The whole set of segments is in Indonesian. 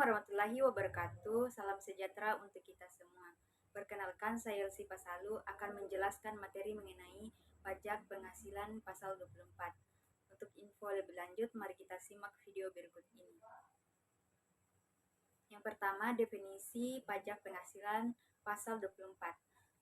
warahmatullahi wabarakatuh. Salam sejahtera untuk kita semua. Perkenalkan, saya Elsie Pasalu akan menjelaskan materi mengenai pajak penghasilan pasal 24. Untuk info lebih lanjut, mari kita simak video berikut ini. Yang pertama, definisi pajak penghasilan pasal 24.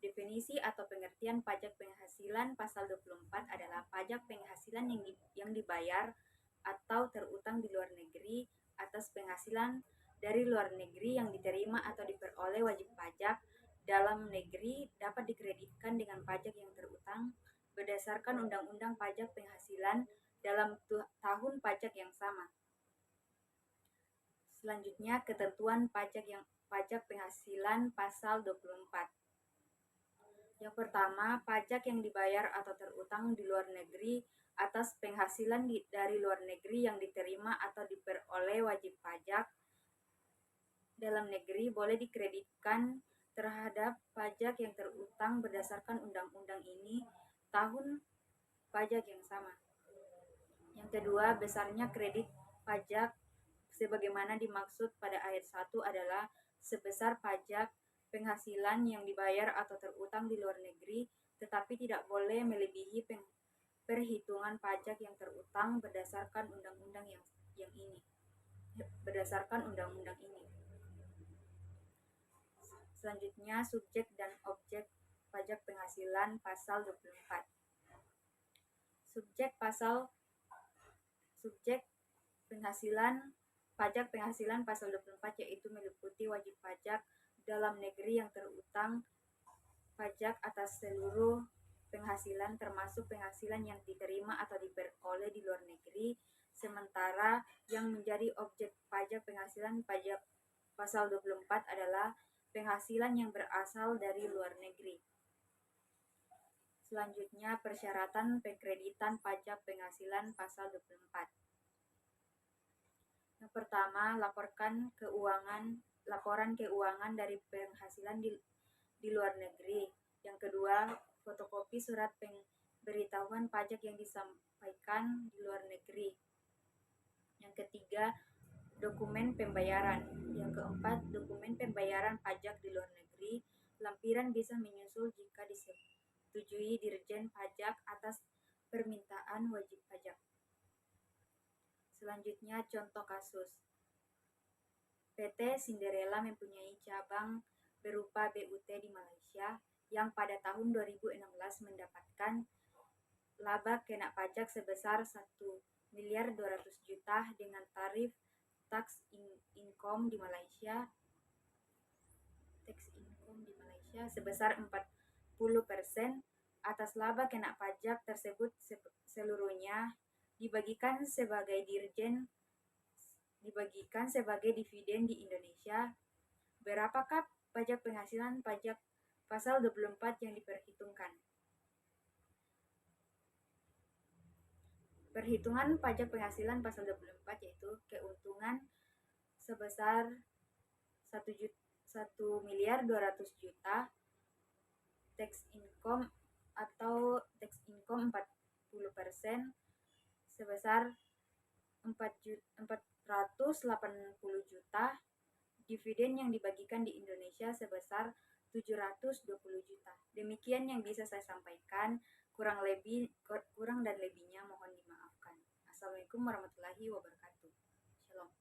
Definisi atau pengertian pajak penghasilan pasal 24 adalah pajak penghasilan yang dibayar atau terutang di luar negeri atas penghasilan dari luar negeri yang diterima atau diperoleh wajib pajak dalam negeri dapat dikreditkan dengan pajak yang terutang berdasarkan Undang-Undang Pajak Penghasilan dalam tahun pajak yang sama. Selanjutnya, ketentuan pajak penghasilan pasal 24. Yang pertama, pajak yang dibayar atau terutang di luar negeri atas penghasilan dari luar negeri yang diterima atau diperoleh wajib pajak dalam negeri boleh dikreditkan terhadap pajak yang terutang berdasarkan undang-undang ini tahun pajak yang sama. Yang kedua, besarnya kredit pajak sebagaimana dimaksud pada ayat 1 adalah sebesar pajak penghasilan yang dibayar atau terutang di luar negeri, tetapi tidak boleh melebihi perhitungan pajak yang terutang berdasarkan undang-undang ini. Selanjutnya, subjek dan objek pajak penghasilan pasal 24. Subjek pajak penghasilan pasal 24 yaitu meliputi wajib pajak dalam negeri yang terutang pajak atas seluruh penghasilan termasuk penghasilan yang diterima atau diperoleh di luar negeri, sementara yang menjadi objek pajak penghasilan pajak pasal 24 adalah penghasilan yang berasal dari luar negeri. Selanjutnya, persyaratan penkreditan pajak penghasilan pasal 24. Yang pertama, laporan keuangan dari penghasilan di luar negeri. Yang kedua, fotokopi surat pemberitahuan pajak yang disampaikan di luar negeri. Yang ketiga, dokumen pembayaran. Yang keempat, dokumen pembayaran pajak di luar negeri. Lampiran bisa menyusul jika disetujui Dirjen Pajak atas permintaan wajib pajak. Selanjutnya, contoh kasus. PT Cinderella mempunyai cabang berupa BUT di Malaysia yang pada tahun 2016 mendapatkan laba kena pajak sebesar 1.200.000.000 dengan tarif tax income di Malaysia sebesar 40%. Atas laba kena pajak tersebut seluruhnya dibagikan sebagai dividen di Indonesia. Berapakah pajak penghasilan pajak pasal 24 yang diperhitungkan? Perhitungan pajak penghasilan pasal 24 yaitu keuntungan sebesar 1.200.000.000, tax income 40% sebesar 480 juta, dividen yang dibagikan di Indonesia sebesar 720 juta. Demikian yang bisa saya sampaikan, kurang dan lebihnya mohon dimaafkan. Assalamualaikum warahmatullahi wabarakatuh. Shalom.